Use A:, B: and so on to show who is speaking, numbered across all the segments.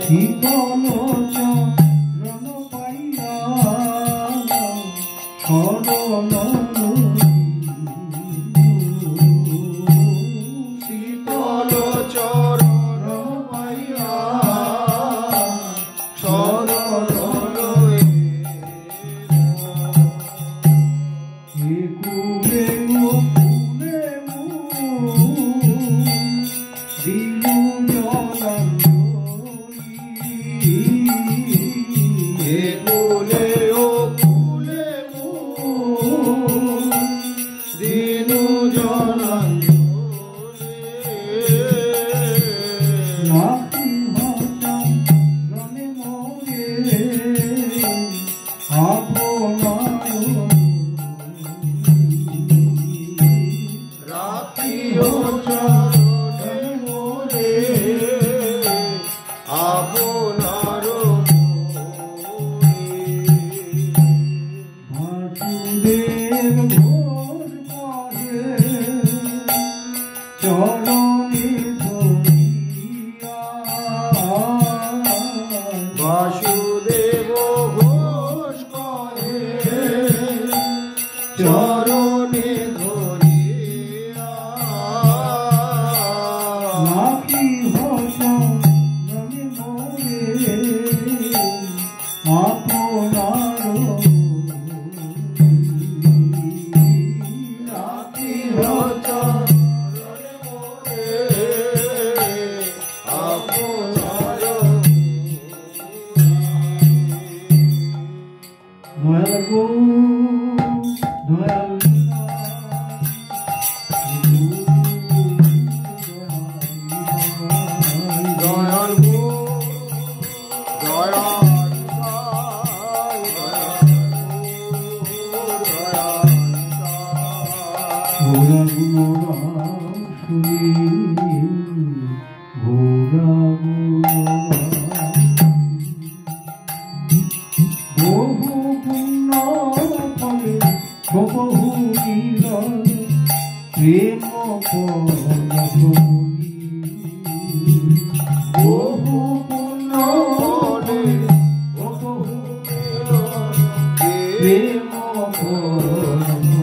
A: শীতল চরণ পাইয়া শরণ শীতল চরণ পাইয়া শরণ কুলে কুলে দিলু কুলে ও কুলে দিনু নাকি হতাম রনে মোরে আপনার রাখিও চরণে মোরে আপনার বাসুদেব ঘোষ পরে চরণে ধরিয়া বাসুদেব ঘোষ পরে চরণে ধরিয়া নাকি হসন রনে মোরে আপনার নাকি হসন রনে মোরে আপনার দয়াল গো দয়াল দয়াল গো দয়াল ঘোরা গুণগান শুনি ঘোরা গুণগান বহু পুণ্য ফলে বহু মিলন প্রেম পরমনি বহু পুণ্য ফলে বহু মিলন প্রেম পরমনি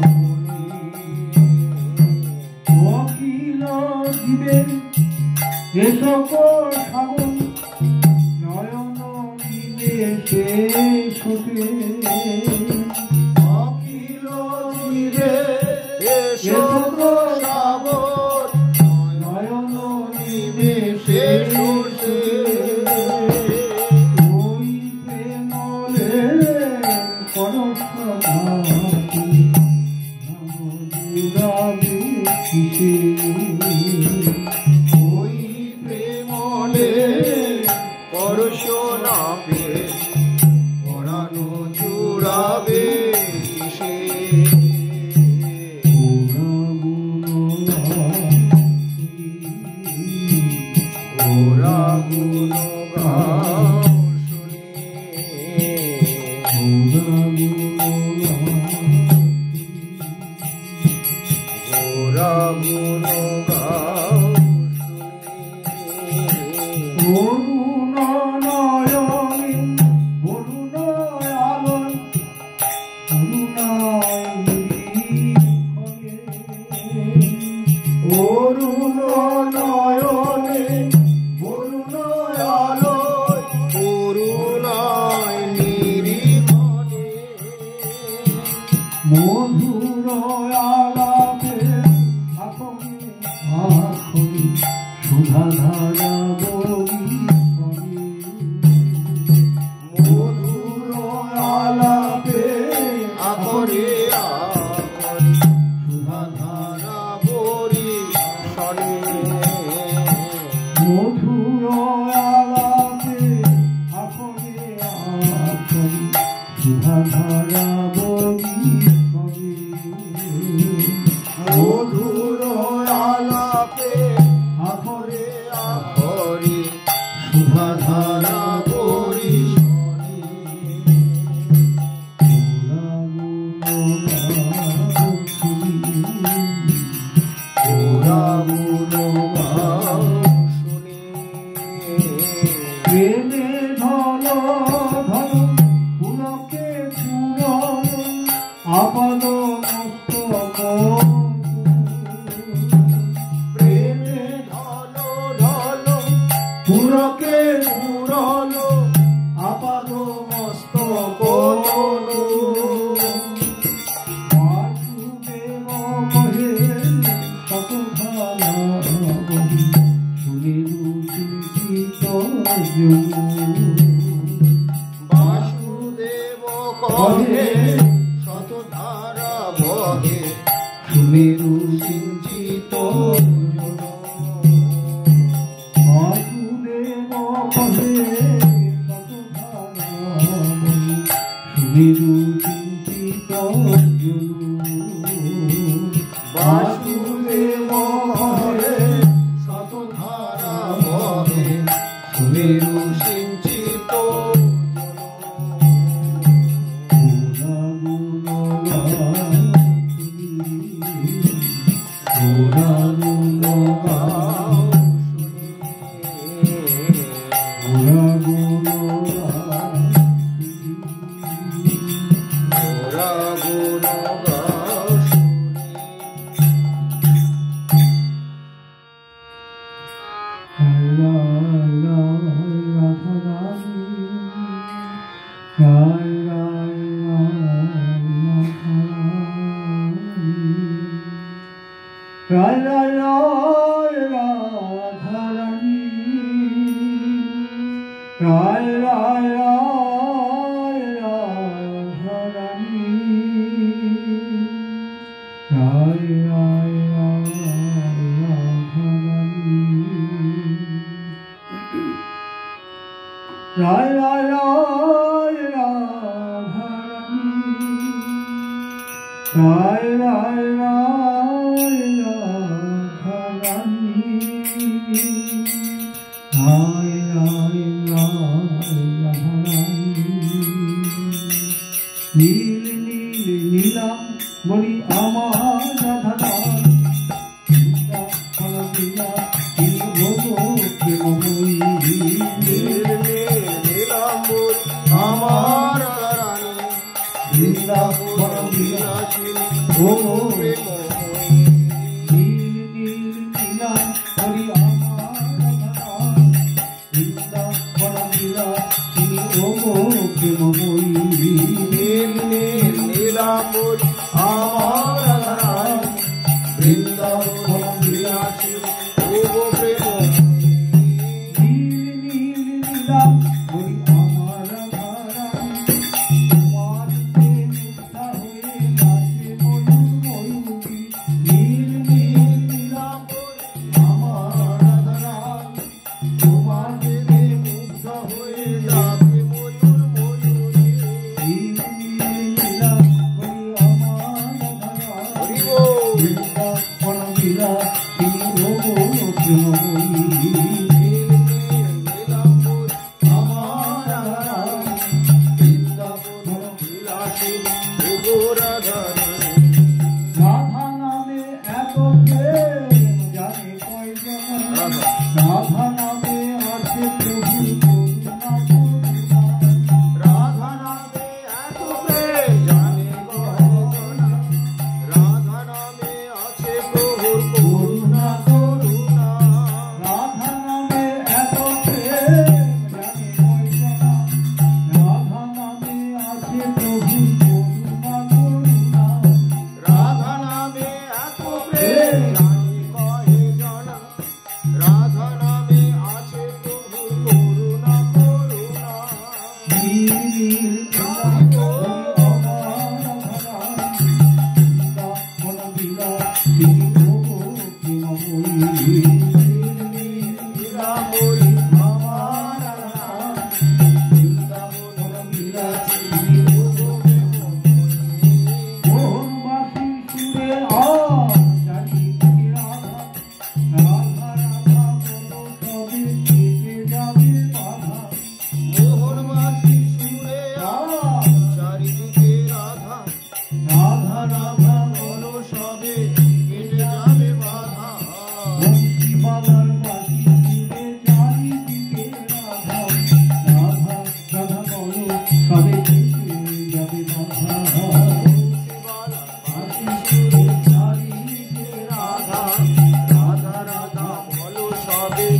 A: অখিল জীবের এ সকল সাগর নয়ন নিমেষে সুখে অখিল জীবের এ সকল সাগর নয়ন নিমেষে সুখে ওই প্রেমলে পরশনাথি জুড়াবে কিসে ওই প্রেমলে পরশনাথে পরানো জুড়াবে কিসে ওরা গুণগান শুনি ওরা গুণগান অরুণ নয়নে অরুণ আলোয় অরুণ নয়নে অরুণ আলোয় অরুণায় নিরিখনে মধুর আলাপে আপনি আখরি সুধাধারা বলি মধুর আলাপে আপরে আপরে সুধাধারা বলি শনে মধুর আলাপে আপরে আপরে সুধাধারা বলি মধুর আলাপে আপরে আপরে সুধাধারা বলি ওরা গুণগান শুনি পুরকে পুরলো আপাদ মস্তক তনু বাসুদেব কহে কত ভালা শুনে রুচিত বাসুদেব কহে শত ধারা বহে শুনে রুচিত বাসুদেব কহে শত ধারা বহে শুনে রুচিত বাসুদেব কহে শত ধারা বহে শুনে রুচিত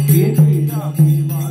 B: Give me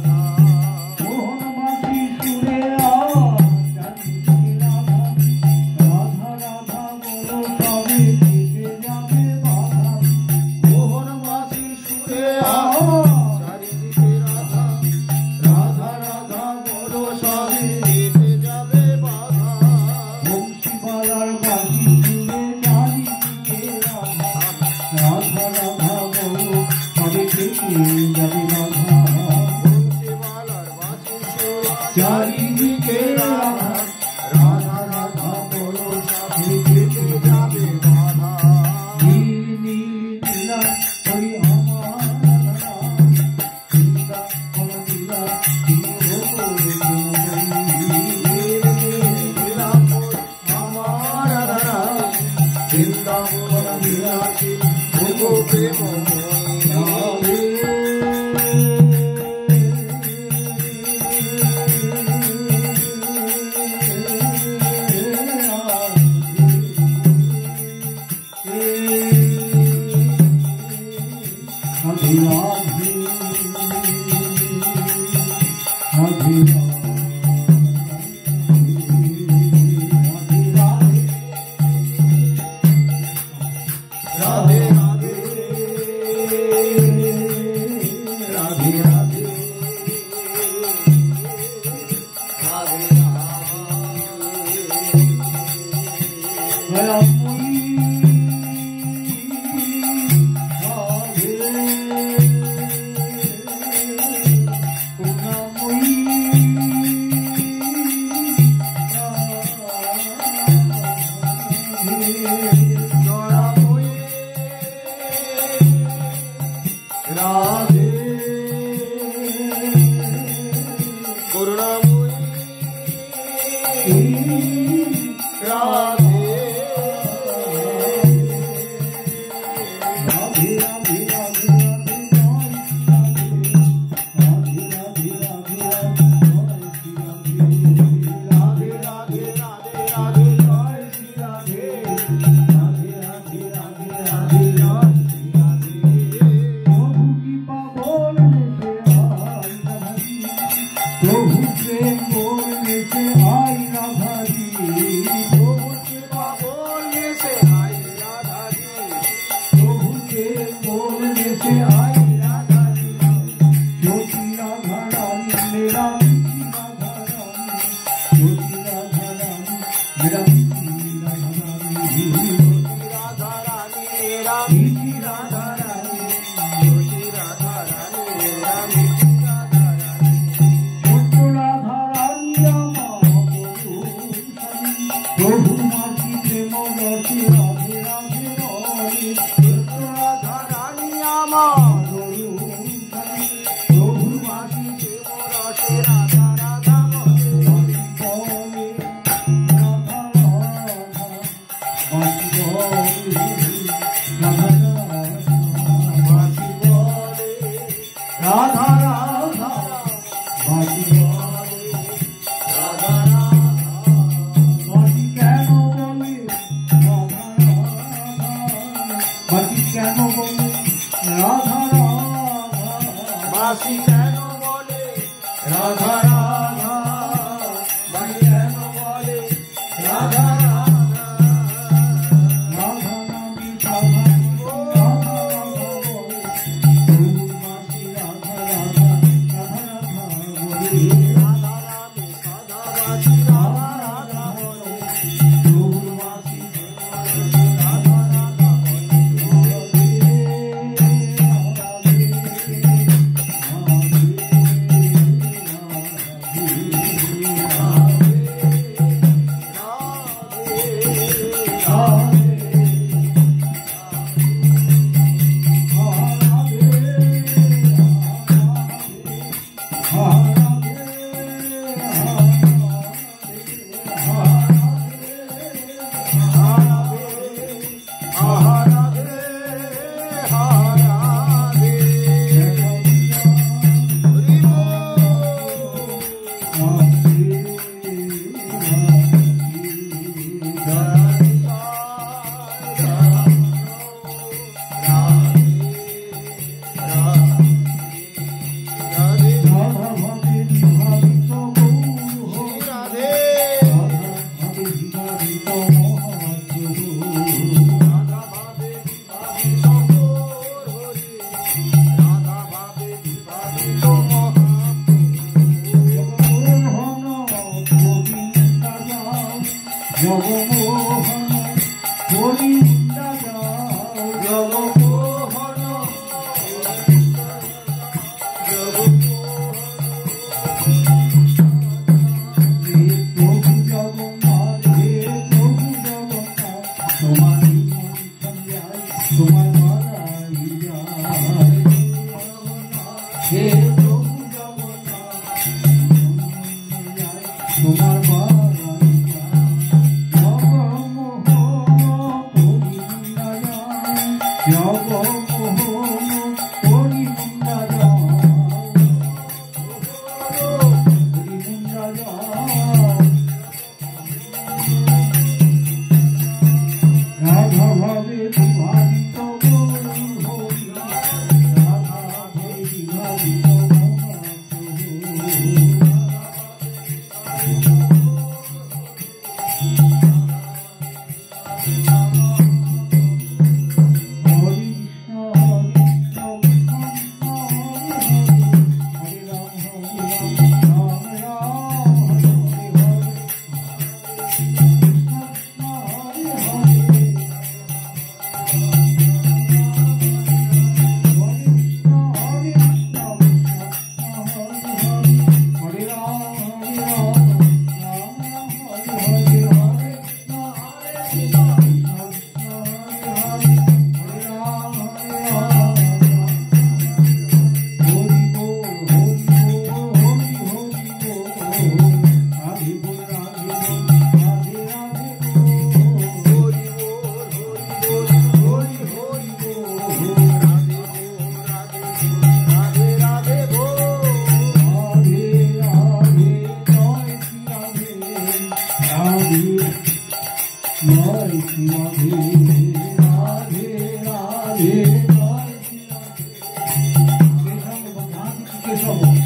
A: Oh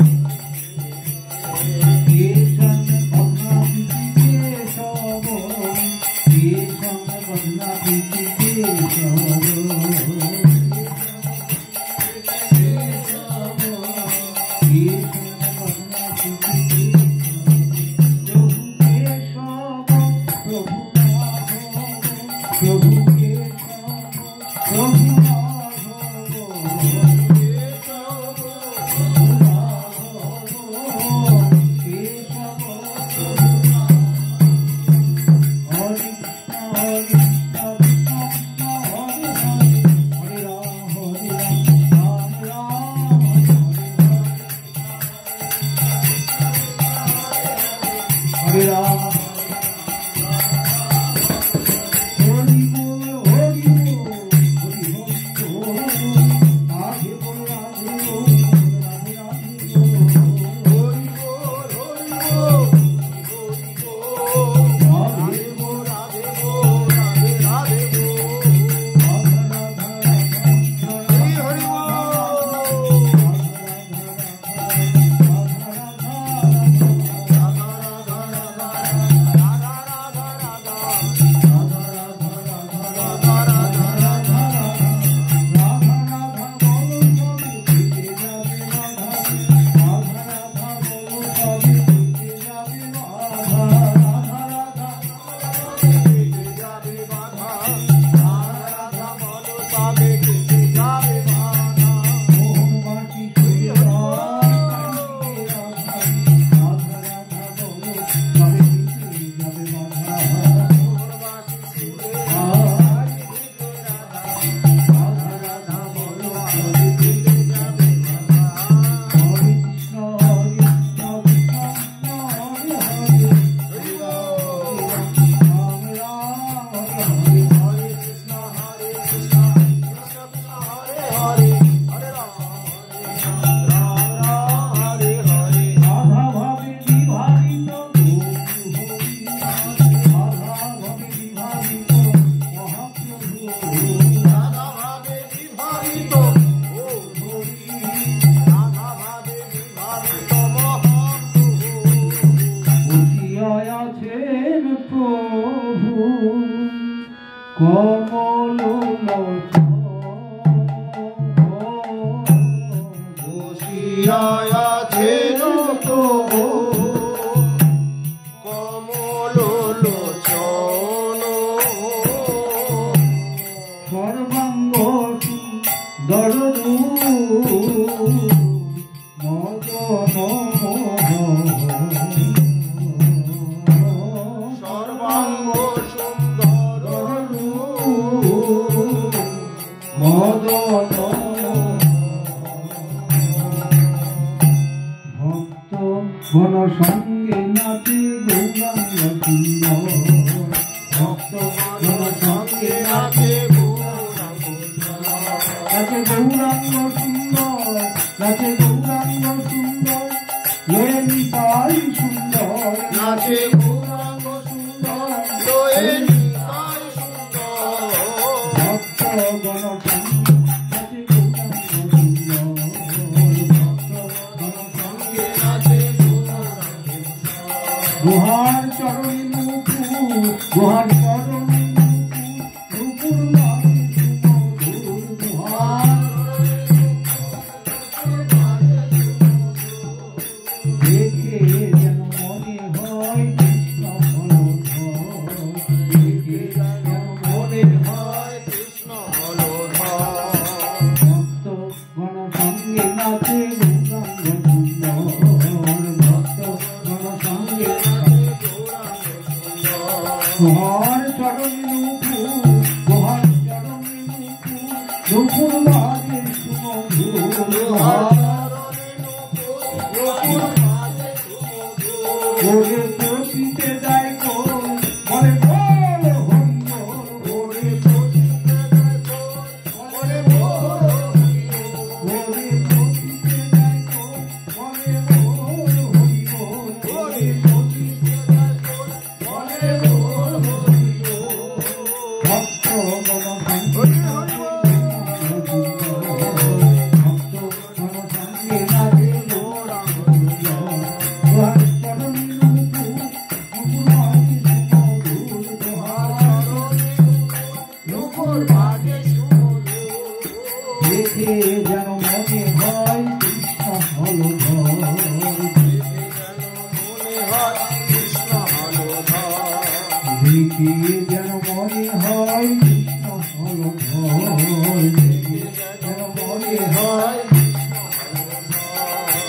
A: দেখে যেন মনে হয় কৃষ্ণ হল ভয়, দেখে যেন মনে হয়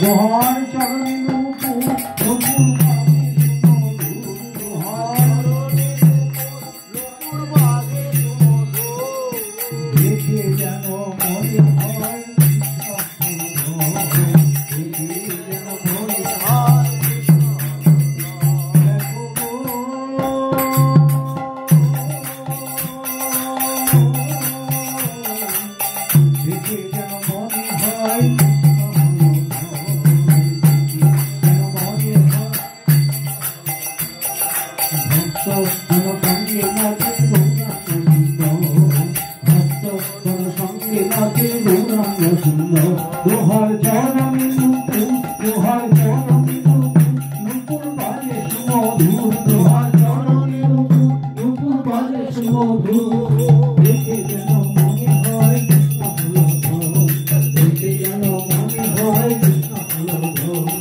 A: দোহার চরণে নুপুর নুপুর দেখে যেন মনে হয় দোহার চরণে নুপুর দোহার চরণে নুপুর বাজে সুমধুর, দোহার চরণে নুপুর নুপুর বাজে সুমধুর, দেখে যেন মনে হয় কৃষ্ণ হল ভয়, দেখে যেন মনে হয় কৃষ্ণ হল ভয়,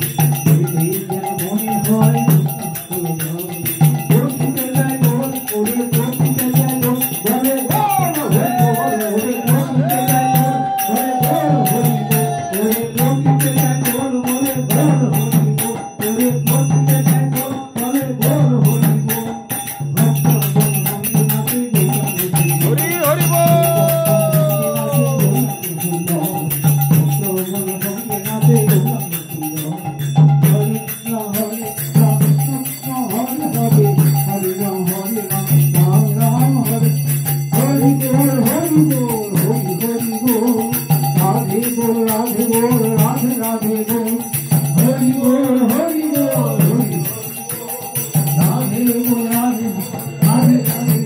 A: দেখে যেন মনে হয় কৃষ্ণ হল ভয়। প্রতিতে যায় গোল ওরে প্রতিতে যায় গোল বলে গোল ওরে গোল ওরে প্রতিতে যায় গোল বলে গোল ওরে যায় গোল বলে গোল হরি গোল ওরে প্রতিতে যায় গোল বলে গোল হরি গোল। ভক্ত সঙ্গে নাচে হরি হরি বল, ভক্ত সঙ্গে নাচে হরে কৃষ্ণ হরে কৃষ্ণ হরে হরে হরে রাম হরে রাম রাম রাম হরে হরি বল হরি বল হরি হরি বল, রাধে বল রাধে বল রাধে রাধে বল, হরি বল হরি বল হরি রাধে বল রাধে রাধে রাধে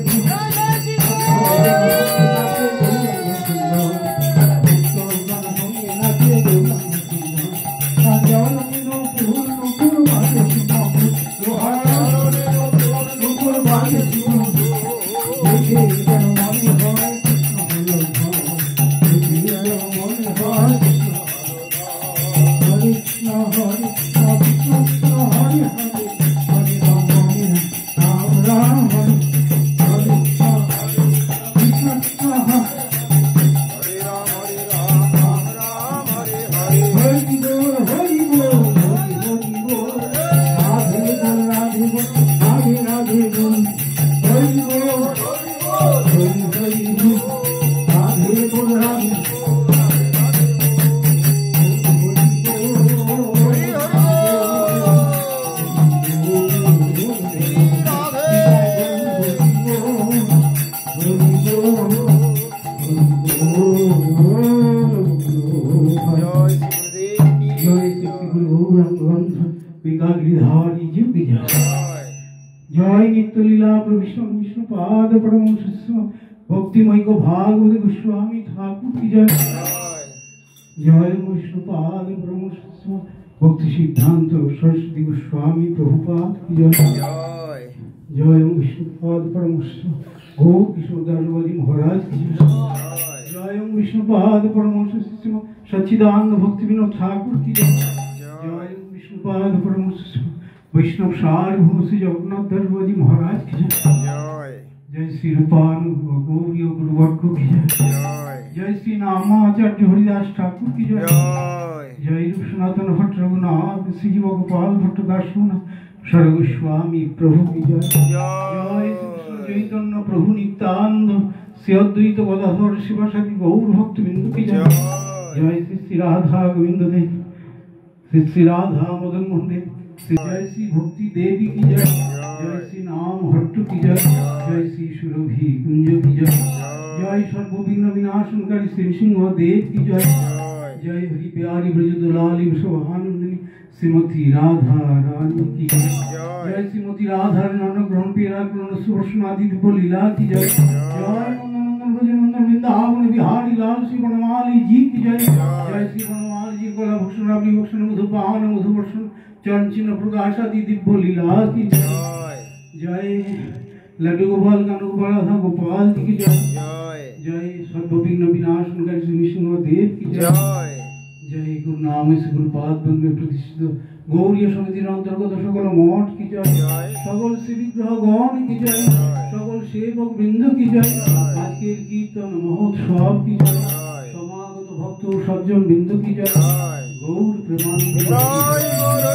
A: जय नित्य लीला प्रविष्णु विष्णु पाद परम भक्तिमय को भागवत गोस्वामी ठाकुर की जय। जय विष्णु पाद परम भक्ति सिद्धांत सरस्वती गोस्वामी प्रभुपाद की जय। जय विष्णु पाद परम गो किशोरदास महाराज की जय। जय विष्णु पाद परम सच्चिदानंद भक्ति विनोद ठाकुर की जय। जय विष्णु पाद परम वैष्णव सार्वभौम श्री जगन्नाथ दास महाराज की जय। जय श्री रूपानु गौरी गुरुवर्ग की जय। जय श्री नामाचार्य हरिदास ठाकुर की जय। जय रूप सनातन भट्ट रघुनाथ श्री जीव गोपाल भट्ट दास सर्वस्वामी प्रभु की जय। जय चैतन्य प्रभु नित्यानंद श्री अद्वैत गदाधर शिवासादि गौर भक्त बिंदु की जय। जय श्री राधा गोविंद देव श्री राधा मदन मोहन देव जय श्री भक्ति देवी की जय। जय श्री नाम हट्ट की जय। जय श्री सुरभि कुंज की जय। जय सर्वविघ्न विनाशनकारी श्री सिंह देव की जय। जय हरि प्यारी ब्रज दुलाली शोभानंदिनी श्रीमती राधा रानी की जय। जय श्रीमती राधा नानक ग्रहण पेरा ग्रहण सुवर्षनादि दिव्य लीला की जय। जय नंदन ब्रज नंदन वृंदावन बिहारी लाल श्री वनमाली जी की जय। जय श्री वनमाली जी कला भूषण राबड़ी भूषण मधुपान मधुवर्षण चरण चिन्ह प्रकाशादि दिव्य लीला की जय। जय लड्डू गोपाल कानू गोपाल राधा गोपाल जी की जय। जय सर्वविघ्न विनाशनकारी श्री सिंह देव की जय। जय गुरु नाम से गुरुपाद बंद में प्रतिष्ठित गौरीय समितिर अंतर्गत सकल मठ की जय सकल श्रीविग्रह गण की जय सकल सेवक बृंद की जय आजकेर कीर्तन महोत्सव की जय समागत भक्त सज्जन बृंद की जय गौर प्रेमानंद